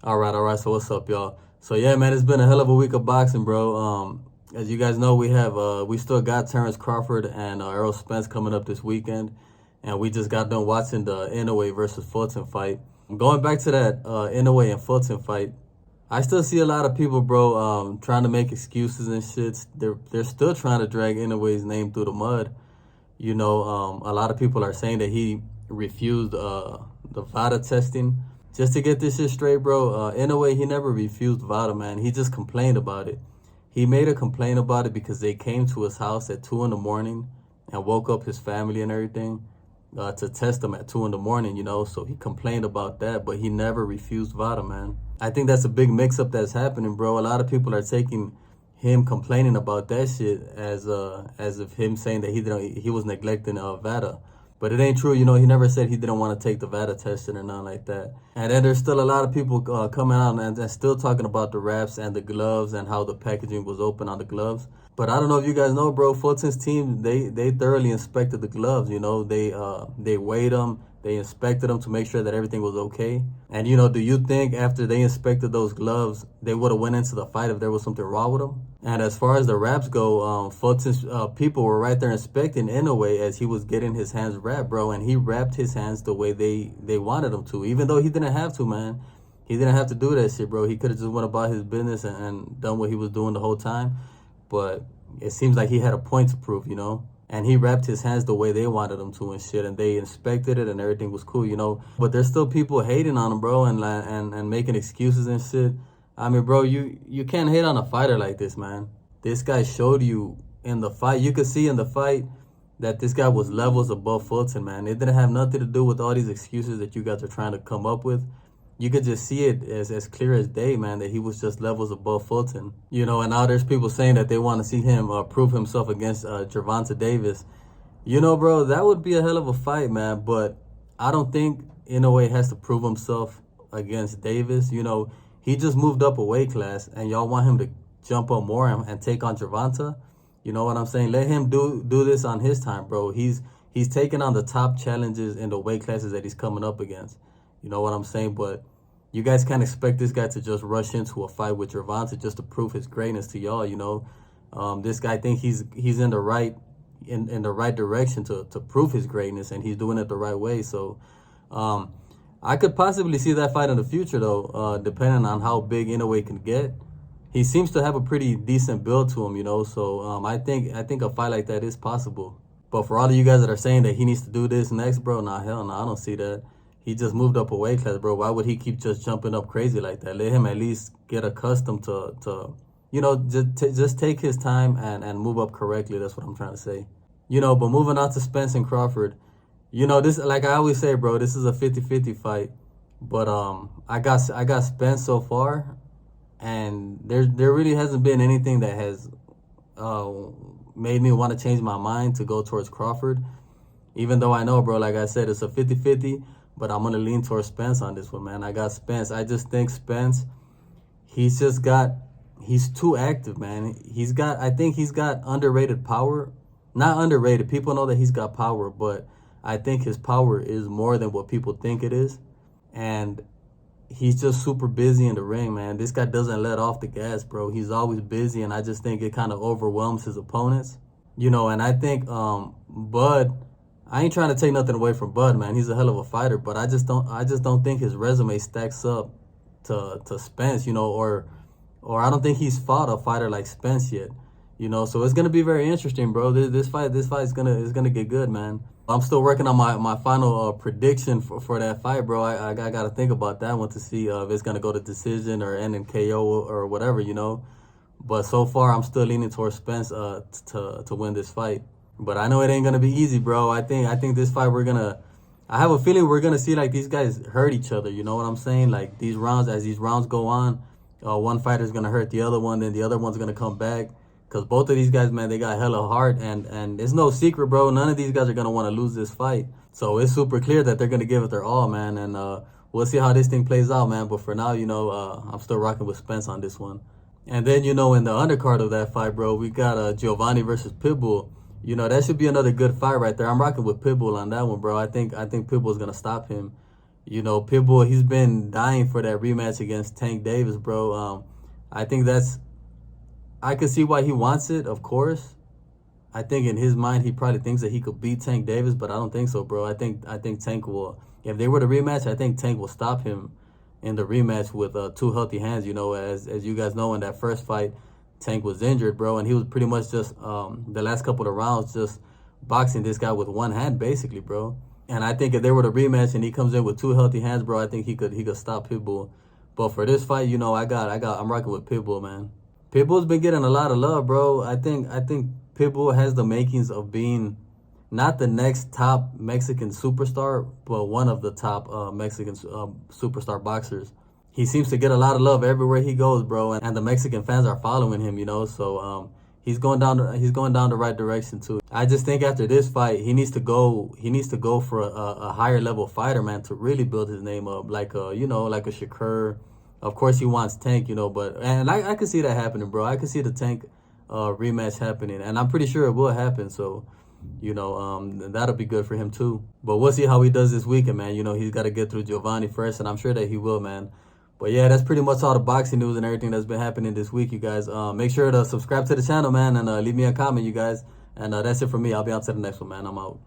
All right. So what's up, y'all? So yeah, man, it's been a hell of a week of boxing, bro. As you guys know, we still got Terrence Crawford and Errol Spence coming up this weekend, and we just got done watching the Inoue versus Fulton fight. Going back to that Inoue and Fulton fight, I still see a lot of people, bro, trying to make excuses and shit. They're still trying to drag Inoue's name through the mud. A lot of people are saying that he refused the VADA testing. Just to get this shit straight, bro, in a way, he never refused VADA, man. He just complained about it. He made a complaint about it because they came to his house at 2 in the morning and woke up his family and everything to test him at 2 in the morning. So he complained about that, but he never refused VADA, man. I think that's a big mix-up that's happening, bro. A lot of people are taking him complaining about that shit as if him saying that he was neglecting VADA. But it ain't true, he never said he didn't want to take the VADA testing or nothing like that. And then there's still a lot of people coming out and still talking about the wraps and the gloves and how the packaging was open on the gloves. But I don't know if you guys know, bro, Fulton's team, they thoroughly inspected the gloves, they weighed them, they inspected them to make sure that everything was okay. And, do you think after they inspected those gloves, they would have went into the fight if there was something wrong with them? And as far as the wraps go, Fulton's people were right there inspecting Inoue as he was getting his hands wrapped, bro. And he wrapped his hands the way they wanted him to, even though he didn't have to, man. He didn't have to do that shit, bro. He could have just went about his business and done what he was doing the whole time. But it seems like he had a point to prove. And he wrapped his hands the way they wanted him to and shit, and they inspected it and everything was cool. But there's still people hating on him, bro, and making excuses and shit. I mean, bro, you can't hate on a fighter like this, man. This guy showed you in the fight. You could see in the fight that this guy was levels above Fulton, man. It didn't have nothing to do with all these excuses that you guys are trying to come up with. You could just see it as clear as day, man, that he was just levels above Fulton. And now there's people saying that they want to see him prove himself against Gervonta Davis. Bro, that would be a hell of a fight, man. But I don't think Inoue has to prove himself against Davis. He just moved up a weight class, and y'all want him to jump up more and take on Gervonta. You know what I'm saying? Let him do this on his time, bro. He's taking on the top challenges in the weight classes that he's coming up against. You know what I'm saying? But you guys can't expect this guy to just rush into a fight with Giovanni just to prove his greatness to y'all. This guy think he's in the right direction to prove his greatness, and he's doing it the right way. So I could possibly see that fight in the future, though, depending on how big Inoue can get. He seems to have a pretty decent build to him. So I think a fight like that is possible. But for all of you guys that are saying that he needs to do this next, bro, nah, hell no, I don't see that. He just moved up a weight class, bro. Why would he keep just jumping up crazy like that? Let him at least get accustomed to just take his time and move up correctly. That's what I'm trying to say. But moving on to Spence and Crawford, this, like I always say, bro, this is a 50-50 fight. But I got Spence so far, and there really hasn't been anything that has made me want to change my mind to go towards Crawford. Even though I know, bro, like I said, it's a 50-50. But I'm going to lean towards Spence on this one, man. I got Spence. I just think Spence, he's too active, man. I think he's got underrated power. Not underrated. People know that he's got power, but I think his power is more than what people think it is. And he's just super busy in the ring, man. This guy doesn't let off the gas, bro. He's always busy, and I just think it kind of overwhelms his opponents. And I think Bud, I ain't trying to take nothing away from Bud, man. He's a hell of a fighter, but I just don't think his resume stacks up to Spence, or I don't think he's fought a fighter like Spence yet. So it's gonna be very interesting, bro. This fight is gonna get good, man. I'm still working on my final prediction for that fight, bro. I gotta think about that one to see if it's gonna go to decision or end in KO or whatever, But so far, I'm still leaning towards Spence to win this fight. But I know it ain't gonna be easy, bro. I think this fight I have a feeling we're gonna see like these guys hurt each other. You know what I'm saying? Like as these rounds go on, one fighter's gonna hurt the other one, then the other one's gonna come back. Cause both of these guys, man, they got hella heart, and it's no secret, bro. None of these guys are gonna want to lose this fight. So it's super clear that they're gonna give it their all, man. And we'll see how this thing plays out, man. But for now, I'm still rocking with Spence on this one. And then in the undercard of that fight, bro, we got Giovanni versus Pitbull. That should be another good fight right there. I'm rocking with Pitbull on that one, bro. I think Pitbull's gonna stop him. You know, Pitbull, he's been dying for that rematch against Tank Davis, bro. I think I can see why he wants it, of course. I think in his mind he probably thinks that he could beat Tank Davis, but I don't think so, bro. I think Tank will. If they were to rematch, I think Tank will stop him in the rematch with two healthy hands. You know, as you guys know, in that first fight, Tank was injured, bro, and he was pretty much just the last couple of rounds just boxing this guy with one hand, basically, bro. And I think if they were to rematch and he comes in with two healthy hands, bro, I think he could stop Pitbull. But for this fight, you know, I'm rocking with Pitbull, man. Pitbull's been getting a lot of love, bro. I think Pitbull has the makings of being not the next top Mexican superstar, but one of the top Mexican superstar boxers. He seems to get a lot of love everywhere he goes, bro, and the Mexican fans are following him, you know. So he's going down the right direction too. I just think after this fight, he needs to go for a higher level fighter, man, to really build his name up, like like a Shakur. Of course, he wants Tank, you know, and I can see that happening, bro. I can see the Tank rematch happening, and I'm pretty sure it will happen. So, that'll be good for him too. But we'll see how he does this weekend, man. You know, he's got to get through Giovanni first, and I'm sure that he will, man. But yeah, that's pretty much all the boxing news and everything that's been happening this week, you guys. Make sure to subscribe to the channel, man, and leave me a comment, you guys. And that's it for me. I'll be on to the next one, man. I'm out.